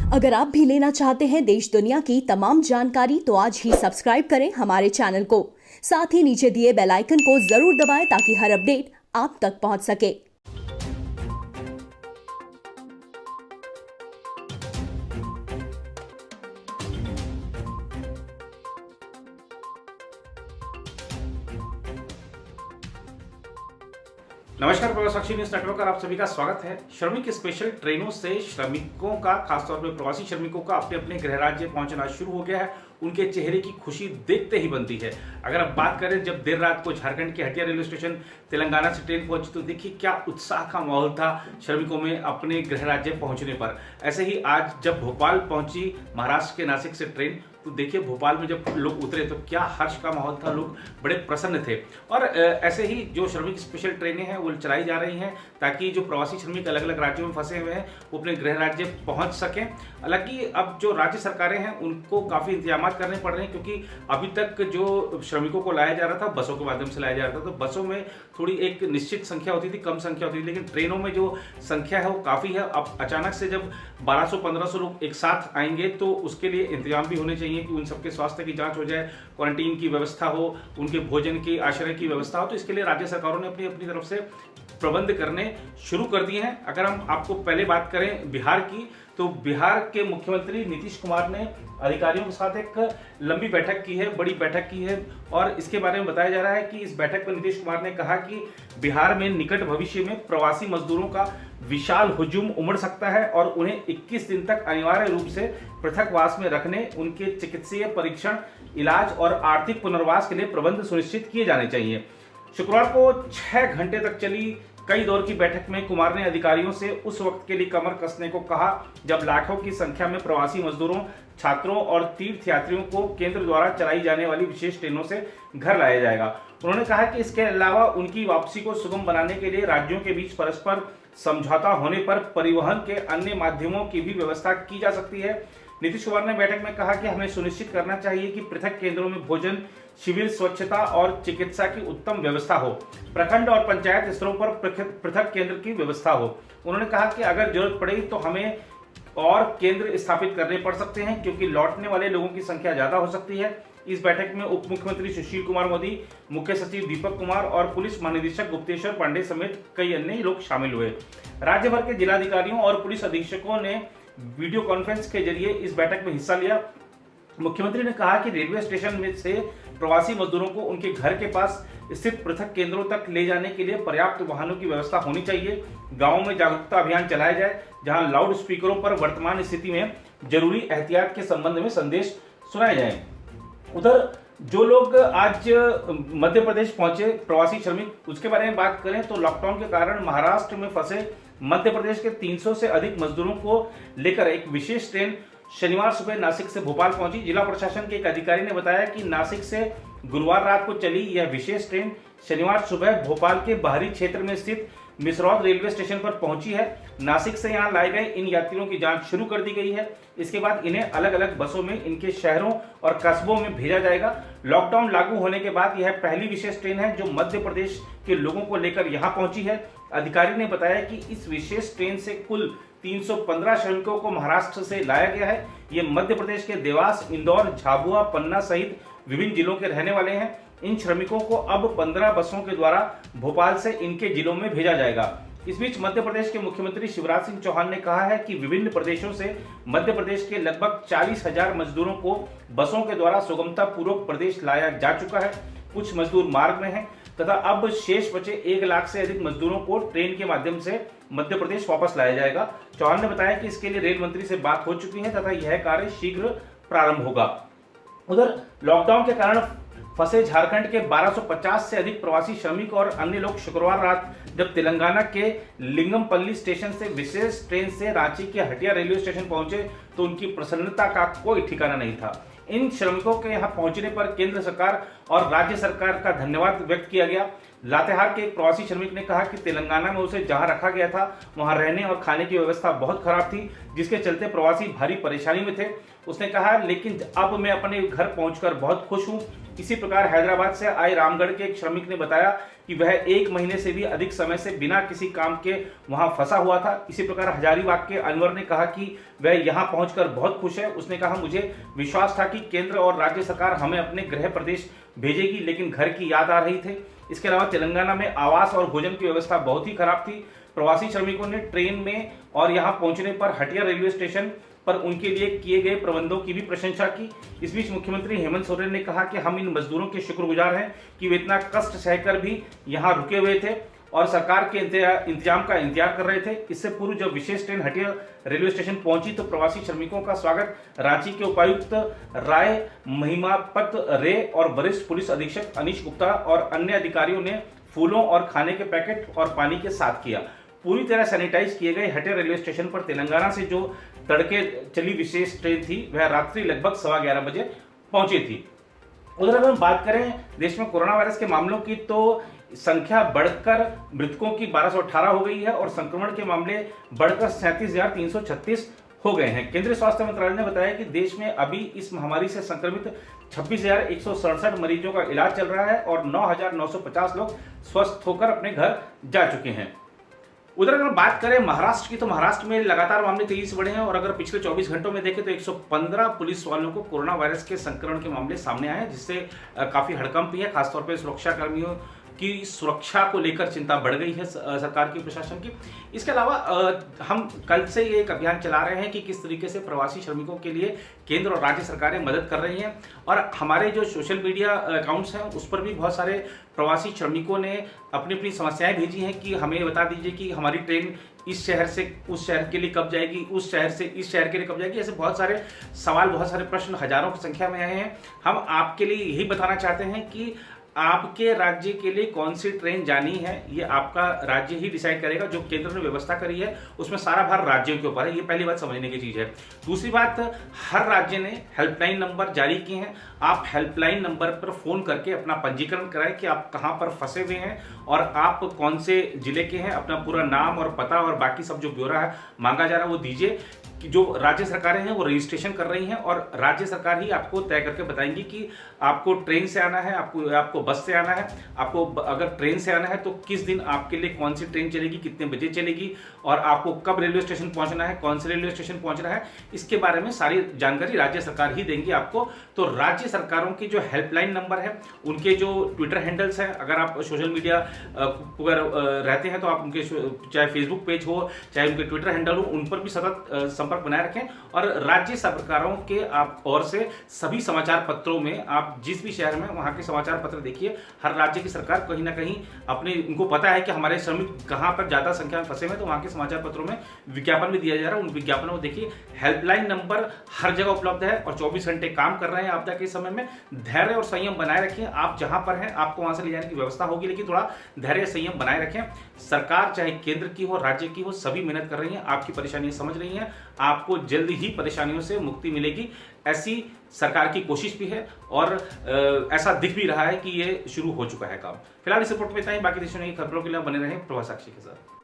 अगर आप भी लेना चाहते हैं देश दुनिया की तमाम जानकारी तो आज ही सब्सक्राइब करें हमारे चैनल को। साथ ही नीचे दिए बेल आइकन को जरूर दबाएं ताकि हर अपडेट आप तक पहुंच सके। नमस्कार, प्रवासी न्यूज नेटवर्क पर आप सभी का स्वागत है। श्रमिक स्पेशल ट्रेनों से श्रमिकों का, खासतौर पर प्रवासी श्रमिकों का अपने अपने गृह राज्य पहुंचना शुरू हो गया है। उनके चेहरे की खुशी देखते ही बनती है। अगर आप बात करें, जब देर रात को झारखंड के हटिया रेलवे स्टेशन तेलंगाना से ट्रेन पहुंची तो देखिए क्या उत्साह का माहौल था श्रमिकों में अपने गृह राज्य पहुंचने पर। ऐसे ही आज जब भोपाल पहुंची महाराष्ट्र के नासिक से ट्रेन, तो देखिए भोपाल में जब लोग उतरे तो क्या हर्ष का माहौल था, लोग बड़े प्रसन्न थे। और ऐसे ही जो श्रमिक स्पेशल ट्रेनें हैं वो चलाई जा रही हैं ताकि जो प्रवासी श्रमिक अलग अलग राज्यों में फंसे हुए हैं वो अपने गृह राज्य पहुंच सकें। हालांकि अब जो राज्य सरकारें हैं उनको काफ़ी इंतजाम करने पड़ रहे हैं, क्योंकि अभी तक जो श्रमिकों को लाया जा रहा था बसों के माध्यम से लाया जा रहा था, तो बसों में थोड़ी एक निश्चित संख्या होती थी, कम संख्या होती थी, लेकिन ट्रेनों में जो संख्या है वो काफ़ी है। अब अचानक से जब 1200-1500 लोग एक साथ आएंगे तो उसके लिए इंतजाम भी होने चाहिए कि उन सबके स्वास्थ्य की जांच हो जाए, क्वारंटीन की व्यवस्था हो, उनके भोजन की, आश्रय की व्यवस्था हो। तो इसके लिए राज्य सरकारों ने अपनी अपनी तरफ से प्रबंध करने शुरू कर दिए हैं। अगर हम आपको पहले बात करें बिहार की, तो बिहार के मुख्यमंत्री नीतीश कुमार ने अधिकारियों के साथ एक लंबी बैठक की है, बड़ी बैठक की है, और इसके बारे में बताया जा रहा है कि इस बैठक में नीतीश कुमार ने कहा कि बिहार में निकट भविष्य में प्रवासी मजदूरों का विशाल हुजूम उमड़ सकता है और उन्हें 21 दिन तक अनिवार्य रूप से पृथकवास में रखने, उनके चिकित्सीय परीक्षण, इलाज और आर्थिक पुनर्वास के लिए प्रबंध सुनिश्चित किए जाने चाहिए। शुक्रवार को 6 घंटे तक चली कई दौर की बैठक में कुमार ने अधिकारियों से उस वक्त के लिए कमर कसने को कहा जब लाखों की संख्या में प्रवासी मजदूरों, छात्रों और तीर्थयात्रियों को केंद्र द्वारा चलाई जाने वाली विशेष ट्रेनों से घर लाया जाएगा। उन्होंने कहा कि इसके अलावा उनकी वापसी को सुगम बनाने के लिए राज्यों के बीच परस्पर समझौता होने पर परिवहन के अन्य माध्यमों की भी व्यवस्था की जा सकती है। नीतीश कुमार ने बैठक में कहा कि हमें सुनिश्चित करना चाहिए कि पृथक केंद्रों में भोजन, शिविर, स्वच्छता और चिकित्सा की उत्तम व्यवस्था हो। प्रखंड और पंचायत स्तरों पर पृथक केंद्र की व्यवस्था हो। उन्होंने कहा कि अगर जरूरत पड़े तो हमें और केंद्र स्थापित करने पड़ सकते हैं, क्योंकि लौटने वाले लोगों की संख्या ज्यादा हो सकती है। इस बैठक में उप मुख्यमंत्री सुशील कुमार मोदी, मुख्य सचिव दीपक कुमार और पुलिस महानिदेशक गुप्तेश्वर पांडे समेत कई अन्य लोग शामिल हुए। राज्य भर के जिलाधिकारियों और पुलिस अधीक्षकों ने वीडियो कॉन्फ्रेंस के जरिए इस बैठक में हिस्सा लिया। मुख्यमंत्री ने कहा कि रेलवे स्टेशन में से प्रवासी मजदूरों को उनके घर के पास स्थित पृथक केंद्रों तक ले जाने के लिए पर्याप्त वाहनों की व्यवस्था होनी चाहिए। गांवों में जागरूकता अभियान चलाया जाए, जहां लाउड स्पीकरों पर वर्तमान स्थिति में जरूरी एहतियात के संबंध में संदेश सुनाए जाएं। उधर जो लोग आज मध्य प्रदेश पहुंचे प्रवासी श्रमिक, उसके बारे में बात करें तो लॉकडाउन के कारण महाराष्ट्र में फंसे मध्य प्रदेश के 300 से अधिक मजदूरों को लेकर एक विशेष ट्रेन शनिवार सुबह नासिक से भोपाल पहुंची। जिला प्रशासन के एक अधिकारी ने बताया कि नासिक से गुरुवार रात को चली यह विशेष ट्रेन शनिवार सुबह भोपाल के बाहरी क्षेत्र में स्थित मिसरौद रेलवे स्टेशन पर पहुंची है। नासिक से यहां लाए गए इन यात्रियों की जांच शुरू कर दी गई है। इसके बाद इन्हें अलग अलग बसों में इनके शहरों और कस्बों में भेजा जाएगा। लॉकडाउन लागू होने के बाद यह पहली विशेष ट्रेन है जो मध्य प्रदेश के लोगों को लेकर यहां पहुंची है। अधिकारी ने बताया कि इस विशेष ट्रेन से कुल 315 श्रमिकों को महाराष्ट्र से लाया गया है। ये मध्य प्रदेश के देवास, इंदौर, झाबुआ, पन्ना सहित विभिन्न जिलों के रहने वाले हैं। इन श्रमिकों को अब 15 बसों के द्वारा भोपाल से इनके जिलों में भेजा जाएगा। इस बीच मध्य प्रदेश के मुख्यमंत्री शिवराज सिंह चौहान ने कहा है कि विभिन्न प्रदेशों से मध्य प्रदेश के लगभग 40,000 मजदूरों को बसों के द्वारा सुगमता पूर्वक प्रदेश लाया जा चुका है। कुछ मजदूर मार्ग में हैं तथा अब शेष बचे 1 लाख से अधिक मजदूरों को ट्रेन के माध्यम से मध्य प्रदेश वापस लाया जाएगा। चौहान ने बताया कि इसके लिए रेल मंत्री से बात हो चुकी है तथा यह कार्य शीघ्र प्रारंभ होगा। उधर लॉकडाउन के कारण फंसे झारखंड के 1250 से अधिक प्रवासी श्रमिक और अन्य लोग शुक्रवार रात जब तेलंगाना के लिंगमपल्ली स्टेशन से विशेष ट्रेन से रांची के हटिया रेलवे स्टेशन पहुंचे तो उनकी प्रसन्नता का कोई ठिकाना नहीं था। इन श्रमिकों के यहां पहुंचने पर केंद्र सरकार और राज्य सरकार का धन्यवाद व्यक्त किया गया। लातेहार के एक प्रवासी श्रमिक ने कहा कि तेलंगाना में उसे जहां रखा गया था वहां रहने और खाने की व्यवस्था बहुत खराब थी, जिसके चलते प्रवासी भारी परेशानी में थे। उसने कहा, लेकिन अब मैं अपने घर पहुंचकर बहुत खुश हूं। इसी प्रकार हैदराबाद से आए रामगढ़ के एक श्रमिक ने बताया कि वह 1 महीने से भी अधिक समय से बिना किसी काम के वहां फंसा हुआ था। इसी प्रकार हजारीबाग के अनवर ने कहा कि वह यहां पहुंचकर बहुत खुश है। उसने कहा, मुझे विश्वास था कि केंद्र और राज्य सरकार हमें अपने गृह प्रदेश भेजेगी, लेकिन घर की याद आ रही थी। इसके अलावा तेलंगाना में आवास और भोजन की व्यवस्था बहुत ही खराब थी। प्रवासी श्रमिकों ने ट्रेन में और यहां पहुंचने पर हटिया रेलवे स्टेशन पर उनके लिए किए गए प्रबंधों की भी प्रशंसा की। इस बीच मुख्यमंत्री हेमंत सोरेन ने कहा कि हम इन मजदूरों के शुक्रगुजार हैं कि वे इतना कष्ट सहकर भी यहां रुके हुए थे और सरकार के इंतजाम का इंतजार कर रहे थे। इससे पूर्व जब विशेष ट्रेन हटिया रेलवे स्टेशन पहुंची तो प्रवासी श्रमिकों का स्वागत रांची के उपायुक्त राय महिमापत रे और वरिष्ठ पुलिस अधीक्षक अनीश गुप्ता और अन्य अधिकारियों ने फूलों और खाने के पैकेट और पानी के साथ किया। पूरी तरह सैनिटाइज किए गए हटिया रेलवे स्टेशन पर तेलंगाना से जो तड़के चली विशेष ट्रेन थी वह रात्रि लगभग 11:15 बजे पहुंची थी। उधर अगर हम बात करें देश में कोरोना वायरस के मामलों की तो संख्या बढ़कर मृतकों की 1218 हो गई है और संक्रमण के मामले बढ़कर 37,336 हो गए हैं। केंद्रीय स्वास्थ्य मंत्रालय ने बताया कि देश में अभी इस महामारी से संक्रमित 26,167 मरीजों का इलाज चल रहा है और 9,950 लोग स्वस्थ होकर अपने घर जा चुके हैं। उधर अगर बात करें महाराष्ट्र की तो महाराष्ट्र में लगातार मामले तेजी से बढ़े हैं और अगर पिछले 24 घंटों में देखें तो 115 पुलिस वालों को कोरोना वायरस के संक्रमण के मामले सामने आए हैं, जिससे काफी हड़कंप भी है। खासतौर पर सुरक्षा कर्मियों की सुरक्षा को लेकर चिंता बढ़ गई है सरकार की, प्रशासन की। इसके अलावा हम कल से ये एक अभियान चला रहे हैं कि किस तरीके से प्रवासी श्रमिकों के लिए केंद्र और राज्य सरकारें मदद कर रही हैं और हमारे जो सोशल मीडिया अकाउंट्स हैं उस पर भी बहुत सारे प्रवासी श्रमिकों ने अपनी अपनी समस्याएं भेजी हैं कि हमें बता दीजिए कि हमारी ट्रेन इस शहर से उस शहर के लिए कब जाएगी, उस शहर से इस शहर के लिए कब जाएगी। ऐसे बहुत सारे सवाल, बहुत सारे प्रश्न हजारों की संख्या में आए हैं। हम आपके लिए यही बताना चाहते हैं कि आपके राज्य के लिए कौन सी ट्रेन जानी है ये आपका राज्य ही डिसाइड करेगा। जो केंद्र ने व्यवस्था करी है उसमें सारा भार राज्यों के ऊपर है। ये पहली बात समझने की चीज है। दूसरी बात, हर राज्य ने हेल्पलाइन नंबर जारी किए हैं। आप हेल्पलाइन नंबर पर फोन करके अपना पंजीकरण कराएं कि आप कहां पर फंसे हुए हैं और आप कौन से जिले के हैं। अपना पूरा नाम और पता और बाकी सब जो ब्यौरा है मांगा जा रहा है वो दीजिए। कि जो राज्य सरकारें हैं वो रजिस्ट्रेशन कर रही हैं और राज्य सरकार ही आपको तय करके बताएंगी कि आपको ट्रेन से आना है, आपको बस से आना है। आपको अगर ट्रेन से आना है तो किस दिन आपके लिए कौन सी ट्रेन चलेगी, कितने बजे चलेगी और आपको कब रेलवे स्टेशन पहुंचना है, कौन से रेलवे स्टेशन पहुंचना है, इसके बारे में सारी जानकारी राज्य सरकार ही देंगी आपको। तो राज्य सरकारों की जो हेल्पलाइन नंबर है, उनके जो ट्विटर हैंडल्स हैं, अगर आप सोशल मीडिया पर रहते हैं तो आप उनके चाहे फेसबुक पेज हो चाहे उनके ट्विटर हैंडल हो उन पर भी सतत संपर्क बनाए रखें। और राज्य सरकारों के आप ओर से सभी समाचार पत्रों में आप जिस भी शहर में वहां के समाचार पत्र देखिए, हर राज्य की सरकार कहीं ना कहीं अपने उनको पता है कि हमारे श्रमिक कहां पर ज्यादा संख्या में फंसे हुए, तो वहां के समाचार पत्रों में विज्ञापन भी दिया जा रहा है। उन विज्ञापनों को देखिए। हेल्पलाइन नंबर हर जगह उपलब्ध है और 24 घंटे काम कर रहे हैं। आपदा के समय में धैर्य और संयम बनाए रखिए। आप जहां पर हैं आपको वहां से ले जाने की व्यवस्था होगी, लेकिन थोड़ा धैर्य संयम बनाए रखें। सरकार चाहे केंद्र की हो राज्य की हो, सभी मेहनत कर रही हैं, आपकी परेशानियां समझ रही हैं। आपको जल्द ही परेशानियों से मुक्ति मिलेगी, ऐसी सरकार की कोशिश भी है और ऐसा दिख भी रहा है कि ये शुरू हो चुका है काम। फिलहाल इस रिपोर्ट में इतना ही। बाकी देशों की खबरों के लिए बने रहें प्रभात साक्षी के साथ।